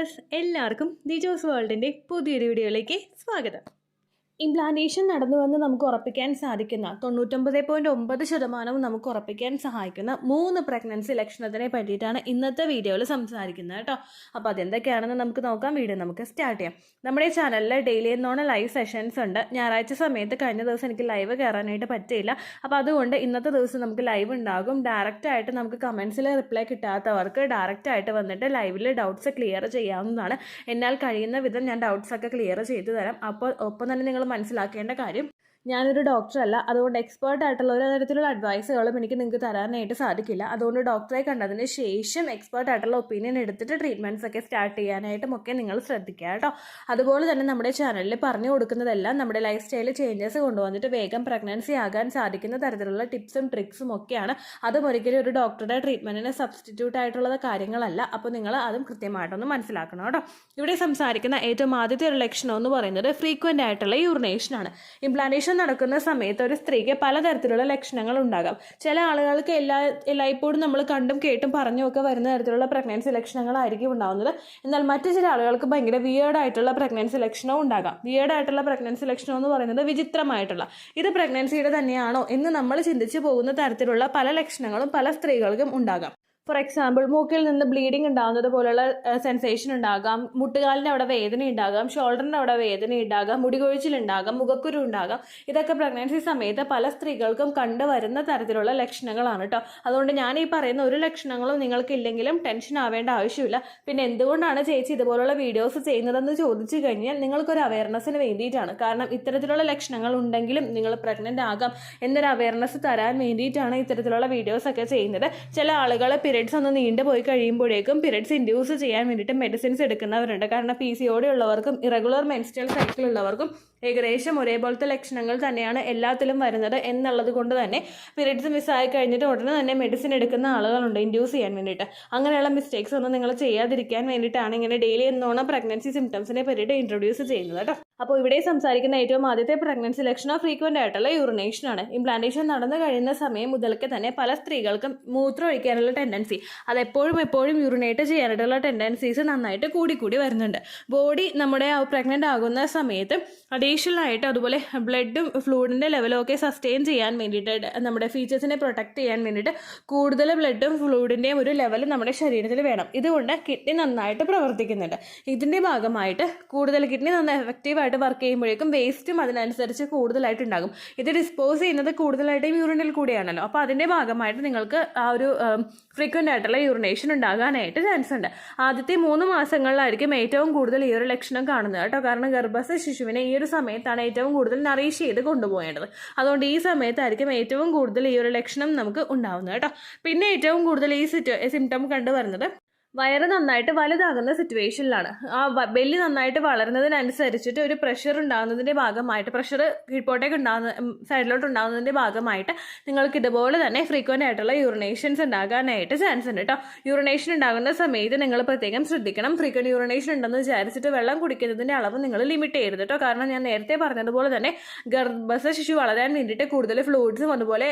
Viewers എല്ലാവർക്കും ദിജോസ് വേൾഡിൻ്റെ പുതിയൊരു വീഡിയോയിലേക്ക് സ്വാഗതം. ഇംപ്ലാന്റേഷൻ നടന്നുവെന്ന് നമുക്ക് ഉറപ്പിക്കാൻ സാധിക്കുന്ന 99.9% നമുക്ക് ഉറപ്പിക്കാൻ സഹായിക്കുന്ന 3 പ്രഗ്നൻസി ലക്ഷണത്തിനെ പറ്റിയിട്ടാണ് ഇന്നത്തെ വീഡിയോയിൽ സംസാരിക്കുന്നത് കേട്ടോ. അപ്പോൾ അതെന്തൊക്കെയാണെന്ന് നമുക്ക് നോക്കാം. വീഡിയോ നമുക്ക് സ്റ്റാർട്ട് ചെയ്യാം. നമ്മുടെ ചാനലിൽ ഡെയിലി എന്നോണം ലൈവ് സെഷൻസ് ഉണ്ട്. ഞായറാഴ്ച സമയത്ത് കഴിഞ്ഞ ദിവസം എനിക്ക് ലൈവ് കയറാനായിട്ട് പറ്റിയില്ല. അപ്പോൾ അതുകൊണ്ട് ഇന്നത്തെ ദിവസം നമുക്ക് ലൈവ് ഉണ്ടാകും. ഡയറക്റ്റായിട്ട് നമുക്ക് കമൻസിൽ റിപ്ലൈ കിട്ടാത്തവർക്ക് ഡയറക്റ്റായിട്ട് വന്നിട്ട് ലൈവിൽ ഡൗട്ട്സ് ക്ലിയർ ചെയ്യാവുന്നതാണ്. എന്നാൽ കഴിയുന്ന വിധം ഞാൻ ഡൗട്ട്സൊക്കെ ക്ലിയർ ചെയ്തു തരാം. അപ്പോൾ ഒപ്പം തന്നെ നിങ്ങൾ മനസ്സിലാക്കേണ്ട കാര്യം, ഞാനൊരു ഡോക്ടറല്ല. അതുകൊണ്ട് എക്സ്പേർട്ട് ആയിട്ടുള്ള ഒരു തരത്തിലുള്ള അഡ്വൈസുകളും എനിക്ക് നിങ്ങൾക്ക് തരാനായിട്ട് സാധിക്കില്ല. അതുകൊണ്ട് ഡോക്ടറെ കണ്ടതിന് ശേഷം എക്സ്പേർട്ട് ആയിട്ടുള്ള ഒപ്പീനിയൻ എടുത്തിട്ട് ട്രീറ്റ്മെൻറ്റ്സ് ഒക്കെ സ്റ്റാർട്ട് ചെയ്യാനായിട്ടും ഒക്കെ നിങ്ങൾ ശ്രദ്ധിക്കുക കേട്ടോ. അതുപോലെ തന്നെ നമ്മുടെ ചാനലിൽ പറഞ്ഞു കൊടുക്കുന്നതെല്ലാം നമ്മുടെ ലൈഫ് സ്റ്റൈൽ ചേഞ്ചസ് കൊണ്ടുവന്നിട്ട് വേഗം പ്രഗ്നൻസി ആകാൻ സാധിക്കുന്ന തരത്തിലുള്ള ടിപ്സും ട്രിക്സും ഒക്കെയാണ്. അതും ഒരിക്കലും ഒരു ഡോക്ടറുടെ ട്രീറ്റ്മെൻറ്റിന് സബ്സ്റ്റിറ്റ്യൂട്ട് ആയിട്ടുള്ള കാര്യങ്ങളല്ല. അപ്പോൾ നിങ്ങൾ അതും കൃത്യമായിട്ടൊന്ന് മനസ്സിലാക്കണം കേട്ടോ. ഇവിടെ സംസാരിക്കുന്ന ഏറ്റവും ആദ്യത്തെ ഒരു ലക്ഷണം എന്ന് പറയുന്നത് ഫ്രീക്വൻ്റ് ആയിട്ടുള്ള യൂറിനേഷനാണ്. ഇംപ്ലാന്റേഷൻ നടക്കുന്ന സമയത്ത് ഒരു സ്ത്രീക്ക് പലതരത്തിലുള്ള ലക്ഷണങ്ങൾ ഉണ്ടാകാം. ചില ആളുകൾക്ക് എല്ലായ്പ്പോഴും നമ്മൾ കണ്ടും കേട്ടും പറഞ്ഞുമൊക്കെ വരുന്ന തരത്തിലുള്ള പ്രഗ്നൻസി ലക്ഷണങ്ങളായിരിക്കും ഉണ്ടാകുന്നത്. എന്നാൽ മറ്റു ചില ആളുകൾക്ക് ഭയങ്കര വിയേർഡായിട്ടുള്ള പ്രഗ്നൻസി ലക്ഷണവും ഉണ്ടാകാം. വിയേർഡായിട്ടുള്ള പ്രഗ്നൻസി ലക്ഷണം എന്ന് പറയുന്നത് വിചിത്രമായിട്ടുള്ള, ഇത് പ്രഗ്നൻസിയുടെ തന്നെയാണോ എന്ന് നമ്മൾ ചിന്തിച്ചു പോകുന്ന തരത്തിലുള്ള പല ലക്ഷണങ്ങളും പല സ്ത്രീകൾക്കും ഉണ്ടാകാം. ഫോർ എക്സാമ്പിൾ, മൂക്കിൽ നിന്ന് ബ്ലീഡിങ് ഉണ്ടാകുന്നത് പോലുള്ള സെൻസേഷൻ ഉണ്ടാകാം, മുട്ടുകാലിൻ്റെ അവിടെ വേദന ഉണ്ടാകാം, ഷോൾഡറിൻ്റെ അവിടെ വേദന ഉണ്ടാകാം, മുടികൊഴിച്ചിലുണ്ടാകാം, മുഖക്കുരു ഉണ്ടാകാം. ഇതൊക്കെ പ്രഗ്നൻസി സമയത്ത് പല സ്ത്രീകൾക്കും കണ്ടുവരുന്ന തരത്തിലുള്ള ലക്ഷണങ്ങളാണ് കേട്ടോ. അതുകൊണ്ട് ഞാൻ ഈ പറയുന്ന ഒരു ലക്ഷണങ്ങളും നിങ്ങൾക്ക് ഇല്ലെങ്കിലും ടെൻഷൻ ആവേണ്ട ആവശ്യമില്ല. പിന്നെ എന്തുകൊണ്ടാണ് ചേച്ചി ഇതുപോലുള്ള വീഡിയോസ് ചെയ്യുന്നതെന്ന് ചോദിച്ചു കഴിഞ്ഞാൽ നിങ്ങൾക്കൊരു അവയർനെസ്സിന് വേണ്ടിയിട്ടാണ്. കാരണം ഇത്തരത്തിലുള്ള ലക്ഷണങ്ങൾ ഉണ്ടെങ്കിലും നിങ്ങൾ പ്രഗ്നൻ്റ് ആകാം എന്നൊരു അവയർനെസ് തരാൻ വേണ്ടിയിട്ടാണ് ഇത്തരത്തിലുള്ള വീഡിയോസൊക്കെ ചെയ്യുന്നത്. ചില ആളുകൾ പീരിയഡ്സ് ഒന്ന് നീണ്ടു പോയി കഴിയുമ്പോഴേക്കും പീരിയഡ്സ് ഇൻഡ്യൂസ് ചെയ്യാൻ വേണ്ടിയിട്ട് മെഡിസിൻസ് എടുക്കുന്നവരുണ്ട്. കാരണം PCOD ഉള്ളവർക്കും ഇറഗുലർ മെൻസ്ട്രൽ സൈക്കിൾ ഉള്ളവർക്കും ഏകദേശം ഒരേപോലത്തെ ലക്ഷണങ്ങൾ തന്നെയാണ് എല്ലാത്തിലും വരുന്നത് എന്നുള്ളത് കൊണ്ട് തന്നെ പീരിയഡ്സ് മിസ്സായി കഴിഞ്ഞിട്ട് ഉടനെ തന്നെ മെഡിസിൻ എടുക്കുന്ന ആളുകളുണ്ട് ഇൻഡ്യൂസ് ചെയ്യാൻ വേണ്ടിയിട്ട്. അങ്ങനെയുള്ള മിസ്റ്റേക്സ് ഒന്നും നിങ്ങൾ ചെയ്യാതിരിക്കാൻ വേണ്ടിയിട്ടാണ് ഇങ്ങനെ ഡെയിലി എന്നോണം പ്രഗ്നൻസി സിംറ്റംസിനെ പറ്റിയിട്ട് ഇൻട്രൊഡ്യൂസ് ചെയ്യുന്നത് കേട്ടോ. അപ്പോൾ ഇവിടെ സംസാരിക്കുന്ന ഏറ്റവും ആദ്യത്തെ പ്രഗ്നൻസി ലക്ഷണം ഫ്രീക്വൻ്റ് ആയിട്ടുള്ള യൂറിനേഷനാണ്. ഇംപ്ലാന്റേഷൻ നടന്നു കഴിയുന്ന സമയം മുതൽക്ക് തന്നെ പല സ്ത്രീകൾക്കും മൂത്രം ഒഴിക്കാനുള്ള ടെൻഡൻസി, അതെപ്പോഴും യൂറിനേറ്റ് ചെയ്യാനായിട്ടുള്ള ടെൻഡൻസീസ് നന്നായിട്ട് കൂടി വരുന്നുണ്ട്. ബോഡി നമ്മുടെ പ്രഗ്നൻ്റ് ആകുന്ന സമയത്ത് അഡീഷണലായിട്ട് അതുപോലെ ബ്ലഡും ഫ്ലൂയിഡിൻ്റെ ലെവലും ഒക്കെ സസ്റ്റെയിൻ ചെയ്യാൻ വേണ്ടിയിട്ട്, നമ്മുടെ ഫീച്ചേഴ്സിനെ പ്രൊട്ടക്ട് ചെയ്യാൻ വേണ്ടിയിട്ട് കൂടുതൽ ബ്ലഡും ഫ്ലൂയിഡിൻ്റെയും ഒരു ലെവൽ നമ്മുടെ ശരീരത്തിൽ വേണം. ഇതുകൊണ്ട് കിഡ്നി നന്നായിട്ട് പ്രവർത്തിക്കുന്നുണ്ട്. ഇതിൻ്റെ ഭാഗമായിട്ട് കൂടുതൽ കിഡ്നി നന്നായി എഫക്റ്റീവായിട്ട് വർക്ക് ചെയ്യുമ്പോഴേക്കും വേസ്റ്റും അതിനനുസരിച്ച് കൂടുതലായിട്ടുണ്ടാകും. ഇത് ഡിസ്പോസ് ചെയ്യുന്നത് കൂടുതലായിട്ടും യൂറിനിൽ കൂടിയാണല്ലോ. അപ്പോൾ അതിൻ്റെ ഭാഗമായിട്ട് നിങ്ങൾക്ക് ആ ഒരു ഫ്രീക്വൻ്റ് ആയിട്ടുള്ള യൂറിനേഷൻ ഉണ്ടാകാനായിട്ട് ചാൻസ് ഉണ്ട്. ആദ്യത്തെ 3 മാസങ്ങളിലായിരിക്കും ഏറ്റവും കൂടുതൽ ഈ ഒരു ലക്ഷണം കാണുന്നത് കേട്ടോ. കാരണം ഗർഭസ്ഥ ശിശുവിനെ ഈ ഒരു സമയത്താണ് ഏറ്റവും കൂടുതൽ നറീഷ് ചെയ്ത് കൊണ്ടുപോകേണ്ടത്. അതുകൊണ്ട് ഈ സമയത്തായിരിക്കും ഏറ്റവും കൂടുതൽ ഈ ഒരു ലക്ഷണം നമുക്ക് ഉണ്ടാവുന്നത് കേട്ടോ. പിന്നെ ഏറ്റവും കൂടുതൽ ഈ സിംറ്റം കണ്ടുവരുന്നത് വയറ് നന്നായിട്ട് വലുതാകുന്ന സിറ്റുവേഷനിലാണ്. ആ ബെല്ലി നന്നായിട്ട് വളരുന്നതിനനുസരിച്ചിട്ട് ഒരു പ്രഷർ ഉണ്ടാകുന്നതിൻ്റെ ഭാഗമായിട്ട്, പ്രഷർ കീഴ്പോട്ടേക്ക് സൈഡിലോട്ട് ഉണ്ടാകുന്നതിൻ്റെ ഭാഗമായിട്ട് നിങ്ങൾക്ക് ഇതുപോലെ തന്നെ ഫ്രീക്വൻ്റ് ആയിട്ടുള്ള യൂറിനേഷൻസ് ഉണ്ടാകാനായിട്ട് ചാൻസ് ഉണ്ട് കേട്ടോ. യൂറിനേഷൻ ഉണ്ടാകുന്ന സമയത്ത് നിങ്ങൾ പ്രത്യേകം ശ്രദ്ധിക്കണം. ഫ്രീക്വൻ്റ് യൂറിനേഷൻ ഉണ്ടെന്ന് വിചാരിച്ചിട്ട് വെള്ളം കുടിക്കുന്നതിൻ്റെ അളവ് നിങ്ങൾ ലിമിറ്റ് ചെയ്യരുത് കേട്ടോ. കാരണം ഞാൻ നേരത്തെ പറഞ്ഞതുപോലെ തന്നെ ഗർഭസ്ഥ ശിശു വളരാൻ വേണ്ടിയിട്ട് കൂടുതൽ ഫ്ലൂയിഡ്സും അതുപോലെ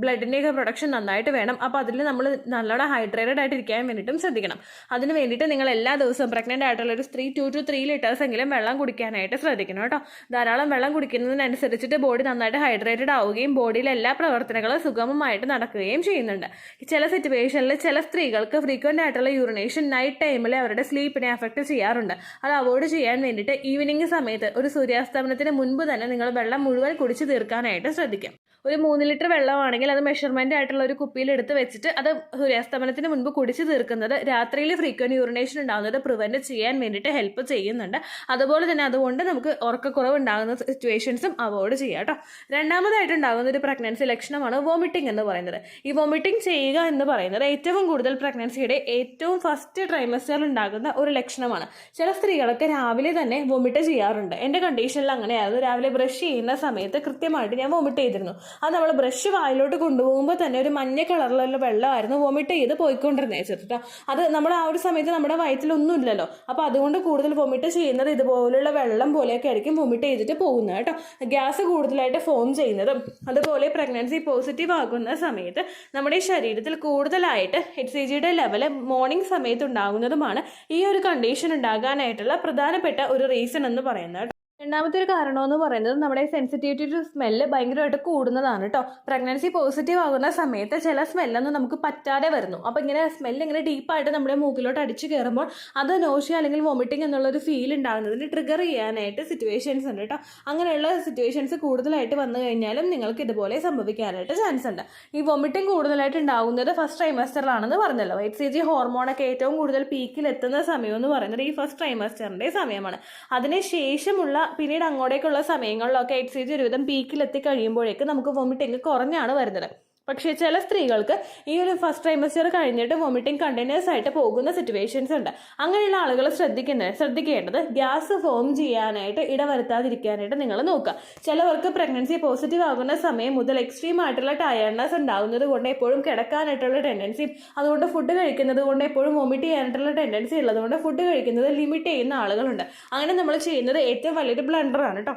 ബ്ലഡിൻ്റെയൊക്കെ പ്രൊഡക്ഷൻ നന്നായിട്ട് വേണം. അപ്പോൾ അതിൽ നമ്മൾ നല്ലോണം ഹൈഡ്രേറ്റഡ് ആയിട്ടിരിക്കാൻ വേണ്ടിയിട്ടും ശ്രദ്ധിക്കണം. അതിന് വേണ്ടിയിട്ട് നിങ്ങൾ എല്ലാ ദിവസവും പ്രഗ്നൻ്റ് ആയിട്ടുള്ള ഒരു സ്ത്രീ 2 to 3 ലിറ്റേഴ്സ് എങ്കിലും വെള്ളം കുടിക്കാനായിട്ട് ശ്രദ്ധിക്കണം കേട്ടോ. ധാരാളം വെള്ളം കുടിക്കുന്നതിനനുസരിച്ചിട്ട് ബോഡി നന്നായിട്ട് ഹൈഡ്രേറ്റഡ് ആവുകയും ബോഡിയിലെ എല്ലാ പ്രവർത്തനങ്ങളും സുഗമമായിട്ട് നടക്കുകയും ചെയ്യുന്നുണ്ട്. ചില സിറ്റുവേഷനിൽ ചില സ്ത്രീകൾക്ക് ഫ്രീക്വൻ്റ് ആയിട്ടുള്ള യൂറിനേഷൻ നൈറ്റ് ടൈമിൽ അവരുടെ സ്ലീപ്പിനെ അഫക്റ്റ് ചെയ്യാറുണ്ട്. അത് അവോയ്ഡ് ചെയ്യാൻ വേണ്ടിയിട്ട് ഈവനിങ് സമയത്ത് ഒരു സൂര്യാസ്തമനത്തിന് മുൻപ് തന്നെ നിങ്ങൾ വെള്ളം മുഴുവൻ കുടിച്ച് തീർക്കാനായിട്ട് ശ്രദ്ധിക്കാം. ഒരു 3 ലിറ്റർ വെള്ളമാണെങ്കിൽ അത് മെഷർമെൻ്റ് ആയിട്ടുള്ള ഒരു കുപ്പിയിൽ എടുത്ത് വെച്ചിട്ട് അത് സൂര്യാസ്തമനത്തിന് മുൻപ് കുടിച്ച് തീർക്കുന്നത് രാത്രിയിൽ ഫ്രീക്വൻ്റ് യൂറിനേഷൻ ഉണ്ടാകുന്നത് പ്രിവെൻറ്റ് ചെയ്യാൻ വേണ്ടിയിട്ട് ഹെൽപ്പ് ചെയ്യുന്നുണ്ട്. അതുപോലെ തന്നെ അതുകൊണ്ട് നമുക്ക് ഉറക്കക്കുറവ് ഉണ്ടാകുന്ന സിറ്റുവേഷൻസും അവോയ്ഡ് ചെയ്യാം കേട്ടോ. രണ്ടാമതായിട്ടുണ്ടാകുന്ന ഒരു പ്രഗ്നൻസി ലക്ഷണമാണ് വോമിറ്റിംഗ് എന്ന് പറയുന്നത്. ഈ വോമിറ്റിംഗ് ചെയ്യുക എന്ന് പറയുന്നത് ഏറ്റവും കൂടുതൽ പ്രഗ്നൻസിയുടെ ഏറ്റവും ഫസ്റ്റ് ട്രൈമസ്റ്ററിൽ ഉണ്ടാകുന്ന ഒരു ലക്ഷണമാണ്. ചില സ്ത്രീകളൊക്കെ രാവിലെ തന്നെ വോമിറ്റ് ചെയ്യാറുണ്ട്. എൻ്റെ കണ്ടീഷനിൽ അങ്ങനെയായിരുന്നു. രാവിലെ ബ്രഷ് ചെയ്യുന്ന സമയത്ത് കൃത്യമായിട്ട് ഞാൻ വോമിറ്റ് ചെയ്തിരുന്നു. അത് നമ്മൾ ബ്രഷ് വായിലോട്ട് കൊണ്ടുപോകുമ്പോൾ തന്നെ ഒരു മഞ്ഞ കളറിലുള്ള വെള്ളമായിരുന്നു വോമിറ്റ് ചെയ്ത് പോയിക്കൊണ്ടിരുന്നത് കേട്ടോ. അത് നമ്മൾ ആ ഒരു സമയത്ത് നമ്മുടെ വയറ്റിലൊന്നും ഇല്ലല്ലോ. അപ്പോൾ അതുകൊണ്ട് കൂടുതൽ വൊമിറ്റ് ചെയ്യുന്നത് ഇതുപോലുള്ള വെള്ളം പോലെയൊക്കെ ആയിരിക്കും വൊമിറ്റ് ചെയ്തിട്ട് പോകുന്നത് കേട്ടോ. ഗ്യാസ് കൂടുതലായിട്ട് ഫോം ചെയ്യുന്നതും അതുപോലെ പ്രഗ്നൻസി പോസിറ്റീവ് ആകുന്ന സമയത്ത് നമ്മുടെ ശരീരത്തിൽ കൂടുതലായിട്ട് HCGയുടെ ലെവൽ മോർണിംഗ് സമയത്ത് ഉണ്ടാകുന്നതുമാണ് ഈ ഒരു കണ്ടീഷൻ ഉണ്ടാകാനായിട്ടുള്ള പ്രധാനപ്പെട്ട ഒരു റീസൺ എന്ന് പറയുന്നത്. രണ്ടാമത്തെ ഒരു കാരണം എന്ന് പറയുന്നത് നമ്മുടെ സെൻസിറ്റിവിറ്റി ടു സ്മെല്ല് ഭയങ്കരമായിട്ട് കൂടുന്നതാണ് കേട്ടോ. പ്രഗ്നൻസി പോസിറ്റീവ് ആകുന്ന സമയത്ത് ചില സ്മെല്ലൊന്നും നമുക്ക് പറ്റാതെ വരുന്നു. അപ്പോൾ ഇങ്ങനെ സ്മെല്ല് ഇങ്ങനെ ഡീപ്പായിട്ട് നമ്മുടെ മൂക്കിലോട്ട് അടിച്ചു കയറുമ്പോൾ അത് നോഷ്യ അല്ലെങ്കിൽ വൊമിറ്റിംഗ് എന്നുള്ളൊരു ഫീൽ ഉണ്ടാകുന്നതിന് ട്രിഗർ ചെയ്യാനായിട്ട് സിറ്റുവേഷൻസ് ഉണ്ട് കേട്ടോ. അങ്ങനെയുള്ള സിറ്റുവേഷൻസ് കൂടുതലായിട്ട് വന്നു കഴിഞ്ഞാലും നിങ്ങൾക്ക് ഇതുപോലെ സംഭവിക്കാനായിട്ട് ചാൻസ് ഉണ്ട്. ഈ വൊമിറ്റിംഗ് കൂടുതലായിട്ട് ഉണ്ടാകുന്നത് ഫസ്റ്റ് ട്രൈമസ്റ്ററിലാണെന്ന് പറഞ്ഞല്ലോ. HCG ഹോർമോണൊക്കെ ഏറ്റവും കൂടുതൽ പീക്കിൽ എത്തുന്ന സമയം എന്ന് പറയുന്നത് ഈ ഫസ്റ്റ് ട്രൈമസ്റ്ററിൻ്റെ സമയമാണ്. അതിനുശേഷമുള്ള പിന്നീട് അങ്ങോട്ടേക്കുള്ള സമയങ്ങളിലൊക്കെ HCG ഒരുവിധം പീക്കിലെത്തി കഴിയുമ്പോഴേക്ക് നമുക്ക് വൊമിറ്റിംഗ് കുറഞ്ഞാണ് വരുന്നത്. പക്ഷേ ചില സ്ത്രീകൾക്ക് ഈ ഒരു ഫസ്റ്റ് ട്രൈമസ്റ്റർ കഴിഞ്ഞിട്ട് വൊമിറ്റിംഗ് കണ്ടിന്യൂസ് ആയിട്ട് പോകുന്ന സിറ്റുവേഷൻസ് ഉണ്ട്. അങ്ങനെയുള്ള ആളുകൾ ശ്രദ്ധിക്കേണ്ടത് ഗ്യാസ് ഫോം ചെയ്യാനായിട്ട് ഇടവരുത്താതിരിക്കാനായിട്ട് നിങ്ങൾ നോക്കുക. ചിലവർക്ക് പ്രഗ്നൻസി പോസിറ്റീവ് ആകുന്ന സമയം മുതൽ എക്സ്ട്രീം ആയിട്ടുള്ള ടയർഡ്നെസ് ഉണ്ടാകുന്നത് കൊണ്ട് എപ്പോഴും കിടക്കാനായിട്ടുള്ള ടെൻഡൻസിയും അതുകൊണ്ട് ഫുഡ് കഴിക്കുന്നത് കൊണ്ട് എപ്പോഴും വൊമിറ്റ് ചെയ്യാനായിട്ടുള്ള ടെൻഡൻസി ഉള്ളതുകൊണ്ട് ഫുഡ് കഴിക്കുന്നത് ലിമിറ്റ് ചെയ്യുന്ന ആളുകളുണ്ട്. അങ്ങനെ നമ്മൾ ചെയ്യുന്നത് ഏറ്റവും വലിയൊരു ബ്ലണ്ടറാണ് കേട്ടോ.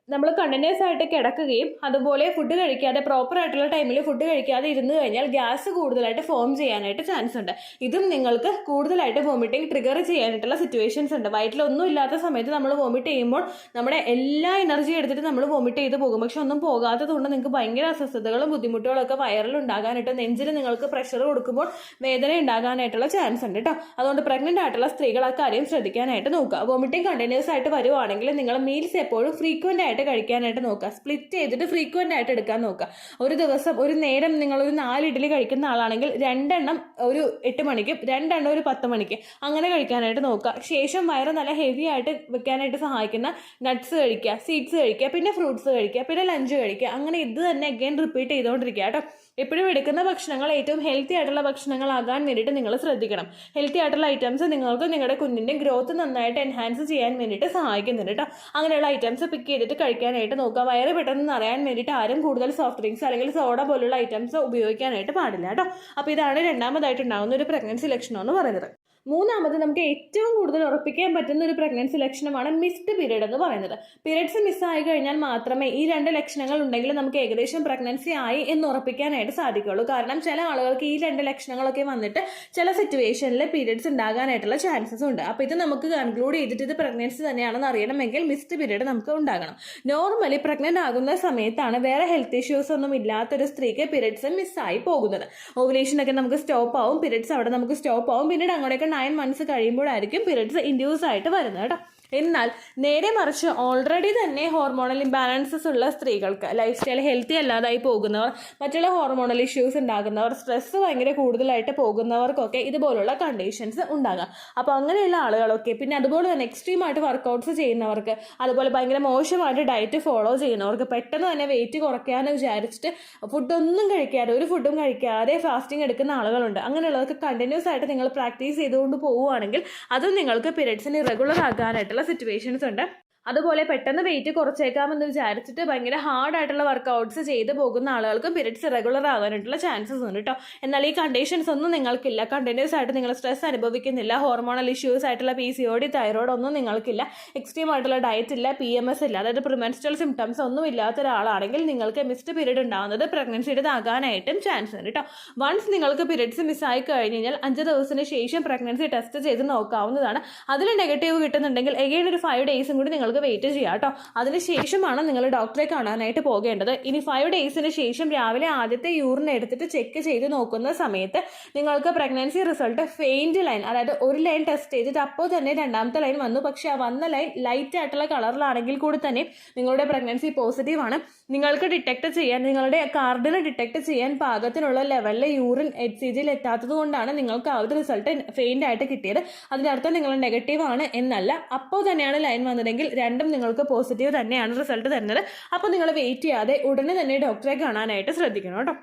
നമ്മൾ കണ്ടിന്യൂസ് ആയിട്ട് കിടക്കുകയും അതുപോലെ ഫുഡ് കഴിക്കാതെ പ്രോപ്പർ ആയിട്ടുള്ള ടൈമിൽ ഫുഡ് കഴിക്കാതെ ഇരുന്ന് കഴിഞ്ഞാൽ ഗ്യാസ് കൂടുതലായിട്ട് ഫോം ചെയ്യാനായിട്ട് ചാൻസ് ഉണ്ട്. ഇതും നിങ്ങൾക്ക് കൂടുതലായിട്ട് വോമിറ്റിംഗ് ട്രിഗർ ചെയ്യാനായിട്ടുള്ള സിറ്റുവേഷൻസ് ഉണ്ട്. വയറ്റിലൊന്നും ഇല്ലാത്ത സമയത്ത് നമ്മൾ വോമിറ്റ് ചെയ്യുമ്പോൾ നമ്മുടെ എല്ലാ എനർജി എടുത്തിട്ട് നമ്മൾ വോമിറ്റ് ചെയ്ത് പോകും. പക്ഷെ ഒന്നും പോകാത്തത് കൊണ്ട് നിങ്ങൾക്ക് ഭയങ്കര അസ്വസ്ഥതകളും ബുദ്ധിമുട്ടുകളൊക്കെ വയറിൽ ഉണ്ടാകാനായിട്ട് നെഞ്ചിൽ നിങ്ങൾക്ക് പ്രഷർ കൊടുക്കുമ്പോൾ വേദന ഉണ്ടാകാനായിട്ടുള്ള ചാൻസ് ഉണ്ട് കേട്ടോ. അതുകൊണ്ട് പ്രഗ്നന്റ് ആയിട്ടുള്ള സ്ത്രീകൾ ആ കാര്യം ശ്രദ്ധിക്കാനായിട്ട് നോക്കുക. വോമിറ്റിംഗ് കണ്ടിന്യൂസ് ആയിട്ട് വരുവാണെങ്കിൽ നിങ്ങൾ മീൽസ് എപ്പോഴും ഫ്രീക്വന്റ് ആയിട്ട് കഴിക്കാനായിട്ട് നോക്കുക. സ്പ്ലിറ്റ് ചെയ്തിട്ട് ഫ്രീക്വന്റ് ആയിട്ട് എടുക്കാൻ നോക്കുക. ഒരു ദിവസം ഒരു നേരം നിങ്ങളൊരു 4 ഇഡ്ഡലി കഴിക്കുന്ന ആളാണെങ്കിൽ 2 എണ്ണം ഒരു 8 മണിക്കും 2 എണ്ണം ഒരു 10 മണിക്ക് അങ്ങനെ കഴിക്കാനായിട്ട് നോക്കുക. ശേഷം വയറ് നല്ല ഹെവി ആയിട്ട് വെക്കാനായിട്ട് സഹായിക്കുന്ന നട്ട്സ് കഴിക്കുക, സീഡ്സ് കഴിക്കുക, പിന്നെ ഫ്രൂട്ട്സ് കഴിക്കുക, പിന്നെ ലഞ്ച് കഴിക്കുക. അങ്ങനെ ഇത് തന്നെ അഗൈൻ റിപ്പീറ്റ് ചെയ്തുകൊണ്ടിരിക്കുക കേട്ടോ. എപ്പോഴും എടുക്കുന്ന ഭക്ഷണങ്ങൾ ഏറ്റവും ഹെൽത്തി ആയിട്ടുള്ള ഭക്ഷണങ്ങളാകാൻ വേണ്ടിയിട്ട് നിങ്ങൾ ശ്രദ്ധിക്കണം. ഹെൽത്തി ആയിട്ടുള്ള ഐറ്റംസ് നിങ്ങൾക്ക് നിങ്ങളുടെ കുഞ്ഞിൻ്റെ ഗ്രോത്ത് നന്നായിട്ട് എൻഹാൻസ് ചെയ്യാൻ വേണ്ടിയിട്ട് സഹായിക്കുന്നുണ്ട് കേട്ടോ. അങ്ങനെയുള്ള ഐറ്റംസ് പിക്ക് ചെയ്തിട്ട് കഴിക്കാനായിട്ട് നോക്കുക. വയറ് പെട്ടെന്ന് നിറയാൻ വേണ്ടിയിട്ട് ആരും കൂടുതൽ സോഫ്റ്റ് ഡ്രിങ്ക്സ് അല്ലെങ്കിൽ സോഡ പോലുള്ള ഐറ്റംസ് ഉപയോഗിക്കാനായിട്ട് പാടില്ല കേട്ടോ. അപ്പോൾ ഇതാണ് രണ്ടാമതായിട്ടുണ്ടാകുന്ന ഒരു പ്രഗ്നൻസി ലക്ഷണം എന്ന് പറയുന്നത്. മൂന്നാമത് നമുക്ക് ഏറ്റവും കൂടുതൽ ഉറപ്പിക്കാൻ പറ്റുന്ന ഒരു പ്രഗ്നൻസി ലക്ഷണമാണ് മിസ്ഡ് പീരീഡ് എന്ന് പറയുന്നത്. പീരീഡ്സ് മിസ്സായി കഴിഞ്ഞാൽ മാത്രമേ ഈ 2 ലക്ഷണങ്ങൾ ഉണ്ടെങ്കിൽ നമുക്ക് ഏകദേശം പ്രഗ്നൻസി ആയി എന്ന് ഉറപ്പിക്കാനായിട്ട് സാധിക്കുള്ളൂ. കാരണം ചില ആളുകൾക്ക് ഈ 2 ലക്ഷണങ്ങളൊക്കെ വന്നിട്ട് ചില സിറ്റുവേഷനിൽ പീരീഡ്സ് ഉണ്ടാകാനായിട്ടുള്ള ചാൻസസ് ഉണ്ട്. അപ്പോൾ ഇത് നമുക്ക് കൺക്ലൂഡ് ചെയ്തിട്ട് ഇത് പ്രഗ്നൻസി തന്നെയാണെന്ന് അറിയണമെങ്കിൽ മിസ്ഡ് പീരീഡ് നമുക്ക് ഉണ്ടാകണം. നോർമലി പ്രഗ്നന്റ് ആകുന്ന സമയത്താണ് വേറെ ഹെൽത്ത് ഇഷ്യൂസ് ഒന്നും ഇല്ലാത്തൊരു സ്ത്രീക്ക് പീരീഡ്സ് മിസ്സായി പോകുന്നത്. ഓവുലേഷനൊക്കെ നമുക്ക് സ്റ്റോപ്പ് ആവും, പീരീഡ്സ് അവിടെ നമുക്ക് സ്റ്റോപ്പ് ആവും. പിന്നീട് അങ്ങോട്ടേക്ക് 9 months കഴിയുമ്പോഴായിരിക്കും പീരീഡ്സ് ഇൻഡ്യൂസ് ആയിട്ട് വരുന്നത് കേട്ടോ. എന്നാൽ നേരെ മറിച്ച് ഓൾറെഡി തന്നെ ഹോർമോണൽ ഇംബാലൻസസ് ഉള്ള സ്ത്രീകൾക്ക്, ലൈഫ് സ്റ്റൈൽ ഹെൽത്തി അല്ലാതായി പോകുന്നവർ, മറ്റുള്ള ഹോർമോണൽ ഇഷ്യൂസ് ഉണ്ടാകുന്നവർ, സ്ട്രെസ് ഭയങ്കര കൂടുതലായിട്ട് പോകുന്നവർക്കൊക്കെ ഇതുപോലുള്ള കണ്ടീഷൻസ് ഉണ്ടാകാം. അപ്പോൾ അങ്ങനെയുള്ള ആളുകളൊക്കെ, പിന്നെ അതുപോലെ തന്നെ എക്സ്ട്രീം ആയിട്ട് വർക്കൗട്ട്സ് ചെയ്യുന്നവർക്ക്, അതുപോലെ ഭയങ്കര മോശമായിട്ട് ഡയറ്റ് ഫോളോ ചെയ്യുന്നവർക്ക്, പെട്ടെന്ന് തന്നെ വെയിറ്റ് കുറയ്ക്കാമെന്ന് വിചാരിച്ചിട്ട് ഫുഡൊന്നും കഴിക്കാതെ, ഒരു ഫുഡും കഴിക്കാതെ ഫാസ്റ്റിംഗ് എടുക്കുന്ന ആളുകളുണ്ട്. അങ്ങനെയുള്ളവർക്ക് കണ്ടിന്യൂസ് ആയിട്ട് നിങ്ങൾ പ്രാക്ടീസ് ചെയ്തുകൊണ്ട് പോവുകയാണെങ്കിൽ അതും നിങ്ങൾക്ക് പീരിയഡ്സിന് ഇറഗുലർ ആകാനായിട്ടുള്ള സിറ്റുവേഷൻസ് ഉണ്ട്. അതുപോലെ പെട്ടെന്ന് വെയിറ്റ് കുറച്ചേക്കാമെന്ന് വിചാരിച്ചിട്ട് ഭയങ്കര ഹാർഡായിട്ടുള്ള വർക്കൗട്ട്സ് ചെയ്ത് പോകുന്ന ആളുകൾക്കും പീരിയഡ്സ് റെഗുലർ ആകാനായിട്ടുള്ള ചാൻസസ് ഉണ്ട് കേട്ടോ. എന്നാൽ ഈ കണ്ടീഷൻസ് ഒന്നും നിങ്ങൾക്കില്ല, കണ്ടിന്യൂസ് ആയിട്ട് നിങ്ങൾ സ്ട്രെസ് അനുഭവിക്കുന്നില്ല, ഹോർമോണൽ ഇഷ്യൂസ് ആയിട്ടുള്ള PCOD, തൈറോയ്ഡ് ഒന്നും നിങ്ങൾക്കില്ല, എക്സ്ട്രീം ആയിട്ടുള്ള ഡയറ്റ് ഇല്ല, PMS ഇല്ല, അതായത് പ്രിമെൻസ്ട്രൽ സിംറ്റംസ് ഒന്നും ഇല്ലാത്ത ഒരാളാണെങ്കിൽ നിങ്ങൾക്ക് മിസ്ഡ് പീരീഡ് ഉണ്ടാകുന്നത് പ്രഗ്നൻസിയുടെ ആകാനായിട്ടും ചാൻസ് ഉണ്ട് കേട്ടോ. വൺസ് നിങ്ങൾക്ക് പീരിയഡ്സ് മിസ്സായി കഴിഞ്ഞ് കഴിഞ്ഞാൽ 5 ദിവസത്തിന് ശേഷം പ്രഗ്നൻസി ടെസ്റ്റ് ചെയ്ത് നോക്കാവുന്നതാണ്. അതിൽ നെഗറ്റീവ് കിട്ടുന്നുണ്ടെങ്കിൽ എഗെയിൻ ഒരു 5 ഡേയ്സും കൂടി നിങ്ങൾക്ക് വെയിറ്റ് ചെയ്യാം കേട്ടോ. അതിനുശേഷമാണ് നിങ്ങൾ ഡോക്ടറെ കാണാനായിട്ട് പോകേണ്ടത്. ഇനി 5 ഡേയ്സിന് ശേഷം രാവിലെ ആദ്യത്തെ യൂറിൻ എടുത്തിട്ട് ചെക്ക് ചെയ്ത് നോക്കുന്ന സമയത്ത് നിങ്ങൾക്ക് പ്രഗ്നൻസി റിസൾട്ട് ഫെയിൻറ്റ് ലൈൻ, അതായത് ഒരു ലൈൻ ടെസ്റ്റ് ചെയ്തിട്ട് അപ്പോൾ തന്നെ രണ്ടാമത്തെ ലൈൻ വന്നു. പക്ഷേ ആ വന്ന ലൈൻ ലൈറ്റ് ആയിട്ടുള്ള കളറിലാണെങ്കിൽ കൂടി തന്നെ നിങ്ങളുടെ പ്രഗ്നൻസി പോസിറ്റീവ് ആണ്. നിങ്ങൾക്ക് ഡിറ്റക്ട് ചെയ്യാൻ, നിങ്ങളുടെ കാർഡിന് ഡിറ്റക്ട് ചെയ്യാൻ പാകത്തിനുള്ള ലെവലിൽ യൂറിൻ HCGയിൽ എത്താത്തത് കൊണ്ടാണ് നിങ്ങൾക്ക് ആ ഒരു റിസൾട്ട് ഫെയിൻറ്റ് ആയിട്ട് കിട്ടിയത്. അതിനർത്ഥം നിങ്ങൾ നെഗറ്റീവ് ആണ് എന്നല്ല. അപ്പോൾ തന്നെയാണ് ലൈൻ വന്നതെങ്കിൽ രണ്ടും നിങ്ങൾക്ക് പോസിറ്റീവ് തന്നെയാണ് റിസൾട്ട് തരുന്നത്. അപ്പോൾ നിങ്ങൾ വെയിറ്റ് ചെയ്യാതെ ഉടനെ തന്നെ ഡോക്ടറെ കാണാനായിട്ട് ശ്രദ്ധിക്കണം കേട്ടോ.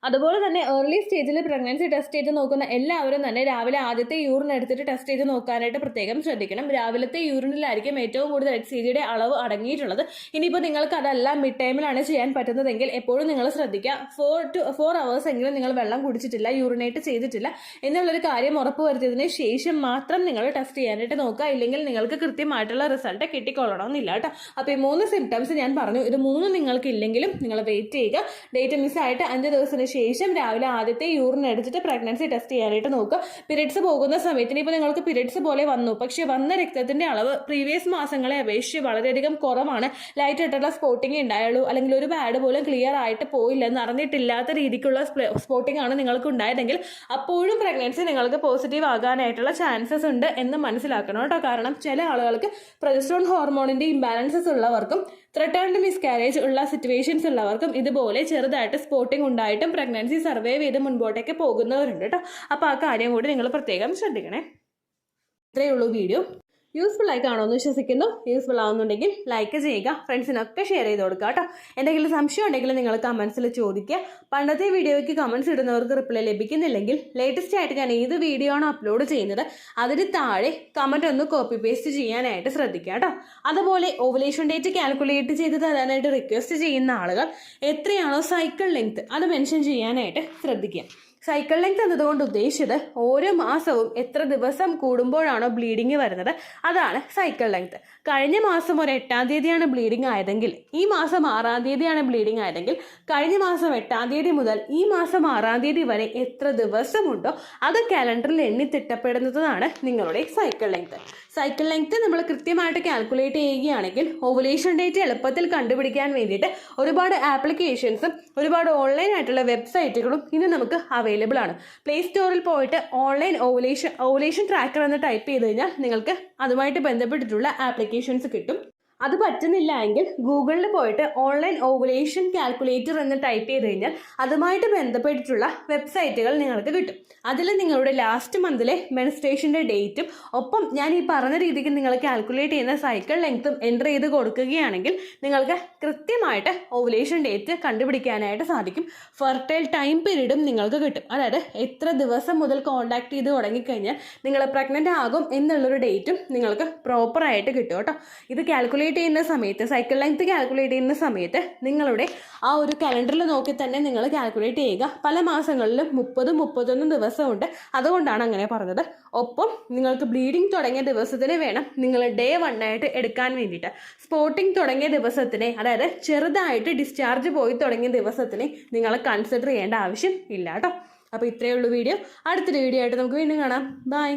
അതുപോലെ തന്നെ ഏർലി സ്റ്റേജിൽ പ്രഗ്നൻസി ടെസ്റ്റ് ചെയ്ത് നോക്കുന്ന എല്ലാവരും തന്നെ രാവിലെ ആദ്യത്തെ യൂറിൻ എടുത്തിട്ട് ടെസ്റ്റ് ചെയ്ത് നോക്കാനായിട്ട് പ്രത്യേകം ശ്രദ്ധിക്കണം. രാവിലത്തെ യൂറിനിലായിരിക്കും ഏറ്റവും കൂടുതൽ HCG യുടെ അളവ് അടങ്ങിയിട്ടുള്ളത്. ഇനിയിപ്പോൾ നിങ്ങൾക്ക് അതല്ല മിഡ് ടൈമിലാണ് ചെയ്യാൻ പറ്റുന്നതെങ്കിൽ എപ്പോഴും നിങ്ങൾ ശ്രദ്ധിക്കുക, 4 hours എങ്കിലും നിങ്ങൾ വെള്ളം കുടിച്ചിട്ടില്ല, യൂറിനേറ്റ് ചെയ്തിട്ടില്ല എന്നുള്ളൊരു കാര്യം ഉറപ്പുവരുത്തിയതിന് ശേഷം മാത്രം നിങ്ങൾ ടെസ്റ്റ് ചെയ്യാനായിട്ട് നോക്കുക. ഇല്ലെങ്കിൽ നിങ്ങൾക്ക് കൃത്യമായിട്ടുള്ള റിസൾട്ട് കിട്ടിക്കൊള്ളണമെന്നില്ല കേട്ടോ. അപ്പോൾ ഈ 3 സിംറ്റംസ് ഞാൻ പറഞ്ഞു, ഇത് 3 നിങ്ങൾക്ക് ഇല്ലെങ്കിലും നിങ്ങൾ വെയിറ്റ് ചെയ്യുക. ഡേറ്റ് മിസ്സായിട്ട് 5 ദിവസത്തിന് ശേഷം രാവിലെ ആദ്യത്തെ യൂറിൻ എടുത്തിട്ട് പ്രഗ്നൻസി ടെസ്റ്റ് ചെയ്യാനായിട്ട് നോക്കുക. പീരിയഡ്സ് പോകുന്ന സമയത്തിന് ഇപ്പോൾ നിങ്ങൾക്ക് പീരിയഡ്സ് പോലെ വന്നു, പക്ഷേ വന്ന രക്തത്തിന്റെ അളവ് പ്രീവിയസ് മാസങ്ങളെ അപേക്ഷിച്ച് വളരെയധികം കുറവാണ്, ലൈറ്റ് ആയിട്ടുള്ള സ്പോട്ടിങ് ഉണ്ടായുള്ളൂ, അല്ലെങ്കിൽ ഒരു പാഡ് പോലും ക്ലിയർ ആയിട്ട് പോയില്ലെന്ന് അറിഞ്ഞിട്ടില്ലാത്ത രീതിക്കുള്ള സ്പോട്ടിംഗ് ആണ് നിങ്ങൾക്ക് ഉണ്ടായതെങ്കിൽ അപ്പോഴും പ്രഗ്നൻസി നിങ്ങൾക്ക് പോസിറ്റീവ് ആകാനായിട്ടുള്ള ചാൻസസ് ഉണ്ട് എന്ന് മനസ്സിലാക്കണം കേട്ടോ. കാരണം ചില ആളുകൾക്ക് പ്രൊജസ്ട്രോൺ ഹോർമോണിന്റെ ഇംബാലൻസസ് ഉള്ളവർക്കും ത്രെട്ടേൺഡ് മിസ്കാരേജ് ഉള്ള സിറ്റുവേഷൻസ് ഉള്ളവർക്കും ഇതുപോലെ ചെറുതായിട്ട് സ്പോട്ടിംഗ് ഉണ്ടായിട്ടും പ്രഗ്നൻസി സർവൈവ് ചെയ്ത് മുൻപോട്ടേക്ക് പോകുന്നവരുണ്ട് കേട്ടോ. അപ്പോൾ ആ കാര്യം കൂടി നിങ്ങൾ പ്രത്യേകം ശ്രദ്ധിക്കണേ. ഇത്രയേ ഉള്ളൂ വീഡിയോ. യൂസ്ഫുൾ ആയി കാണുമെന്ന് വിശ്വസിക്കുന്നു. യൂസ്ഫുൾ ആവുന്നുണ്ടെങ്കിൽ ലൈക്ക് ചെയ്യുക, ഫ്രണ്ട്സിനൊക്കെ ഷെയർ ചെയ്ത് കൊടുക്കുക കേട്ടോ. എന്തെങ്കിലും സംശയം ഉണ്ടെങ്കിൽ നിങ്ങൾ കമൻസിൽ ചോദിക്കുക. പണ്ടത്തെ വീഡിയോയ്ക്ക് കമൻസ് ഇടുന്നവർക്ക് റിപ്ലൈ ലഭിക്കുന്നില്ലെങ്കിൽ ലേറ്റസ്റ്റ് ആയിട്ട് ഞാൻ ഏത് വീഡിയോ ആണോ അപ്ലോഡ് ചെയ്യുന്നത് അതിന് താഴെ കമൻറ്റ് ഒന്ന് കോപ്പി പേസ്റ്റ് ചെയ്യാനായിട്ട് ശ്രദ്ധിക്കുക കേട്ടോ. അതുപോലെ ഓവുലേഷൻ ഡേറ്റ് കാൽക്കുലേറ്റ് ചെയ്ത് തരാനായിട്ട് റിക്വസ്റ്റ് ചെയ്യുന്ന ആളുകൾ എത്രയാണോ സൈക്കിൾ ലെങ്ത് അത് മെൻഷൻ ചെയ്യാനായിട്ട് ശ്രദ്ധിക്കുക. സൈക്കിൾ ലെങ്ത് എന്നതുകൊണ്ട് ഉദ്ദേശിച്ചത് ഓരോ മാസവും എത്ര ദിവസം കൂടുമ്പോഴാണോ ബ്ലീഡിങ് വരുന്നത് അതാണ് സൈക്കിൾ ലെങ്ത്. കഴിഞ്ഞ മാസം ഒരു 8-ാം തീയതിയാണ് ബ്ലീഡിങ് ആയതെങ്കിൽ ഈ മാസം 6-ാം തീയതിയാണ് ബ്ലീഡിങ് ആയതെങ്കിൽ കഴിഞ്ഞ മാസം 8-ാം തീയതി മുതൽ ഈ മാസം 6-ാം തീയതി വരെ എത്ര ദിവസമുണ്ടോ അത് കാലണ്ടറിൽ എണ്ണി തിട്ടപ്പെടുന്നതാണ് നിങ്ങളുടെ സൈക്കിൾ ലെങ്ത്. സൈക്കിൾ ലെങ്ത് നമ്മൾ കൃത്യമായിട്ട് കാൽക്കുലേറ്റ് ചെയ്യുകയാണെങ്കിൽ ഓവുലേഷൻ ഡേറ്റ് എളുപ്പത്തിൽ കണ്ടുപിടിക്കാൻ വേണ്ടിയിട്ട് ഒരുപാട് ആപ്ലിക്കേഷൻസും ഒരുപാട് ഓൺലൈൻ ആയിട്ടുള്ള വെബ്സൈറ്റുകളും ഇന്ന് നമുക്ക് അവൈലബിൾ ആണ്. പ്ലേ സ്റ്റോറിൽ പോയിട്ട് ഓൺലൈൻ ഓവുലേഷൻ ട്രാക്കർ എന്ന് ടൈപ്പ് ചെയ്ത് കഴിഞ്ഞാൽ നിങ്ങൾക്ക് അതുമായിട്ട് ബന്ധപ്പെട്ടിട്ടുള്ള ആപ്ലിക്കേഷൻസ് കിട്ടും. അത് പറ്റുന്നില്ല എങ്കിൽ ഗൂഗിളിൽ പോയിട്ട് ഓൺലൈൻ ഓവുലേഷൻ കാൽക്കുലേറ്റർ എന്ന് ടൈപ്പ് ചെയ്ത് കഴിഞ്ഞാൽ അതുമായിട്ട് ബന്ധപ്പെട്ടിട്ടുള്ള വെബ്സൈറ്റുകൾ നിങ്ങൾക്ക് കിട്ടും. അതിൽ നിങ്ങളുടെ ലാസ്റ്റ് മന്തിലെ മെൻസ്ട്രേഷൻ്റെ ഡേറ്റും ഒപ്പം ഞാൻ ഈ പറഞ്ഞ രീതിക്ക് നിങ്ങൾ കാൽക്കുലേറ്റ് ചെയ്യുന്ന സൈക്കിൾ ലെങ്ത്തും എൻ്റർ ചെയ്ത് കൊടുക്കുകയാണെങ്കിൽ നിങ്ങൾക്ക് കൃത്യമായിട്ട് ഓവുലേഷൻ ഡേറ്റ് കണ്ടുപിടിക്കാനായിട്ട് സാധിക്കും. ഫെർട്ടൈൽ ടൈം പീരീഡും നിങ്ങൾക്ക് കിട്ടും. അതായത് എത്ര ദിവസം മുതൽ കോൺടാക്ട് ചെയ്ത് തുടങ്ങിക്കഴിഞ്ഞാൽ നിങ്ങൾ പ്രഗ്നൻ്റ് ആകും എന്നുള്ളൊരു ഡേറ്റും നിങ്ങൾക്ക് പ്രോപ്പറായിട്ട് കിട്ടും കേട്ടോ. ഇത് കാൽക്കുലേറ്റ് ചെയ്യുന്ന സമയത്ത് സൈക്കിൾ ലെങ്ത് കാൽക്കുലേറ്റ് ചെയ്യുന്ന സമയത്ത് നിങ്ങളുടെ ആ ഒരു കലണ്ടറിൽ നോക്കി തന്നെ നിങ്ങൾ കാൽക്കുലേറ്റ് ചെയ്യുക. പല മാസങ്ങളിലും 30-31 ദിവസമുണ്ട്, അതുകൊണ്ടാണ് അങ്ങനെ പറഞ്ഞത്. ഒപ്പം നിങ്ങൾക്ക് ബ്ലീഡിങ് തുടങ്ങിയ ദിവസത്തിന് വേണം നിങ്ങൾ ഡേ 1 ആയിട്ട് എടുക്കാൻ വേണ്ടിയിട്ട്. സ്പോട്ടിങ് തുടങ്ങിയ ദിവസത്തിനെ, അതായത് ചെറുതായിട്ട് ഡിസ്ചാർജ് പോയി തുടങ്ങിയ ദിവസത്തിനെ നിങ്ങൾ കൺസിഡർ ചെയ്യേണ്ട ആവശ്യം ഇല്ല കേട്ടോ. അപ്പോൾ ഇത്രയേ ഉള്ളൂ വീഡിയോ. അടുത്തൊരു വീഡിയോ ആയിട്ട് നമുക്ക് വീണ്ടും കാണാം. ബൈ.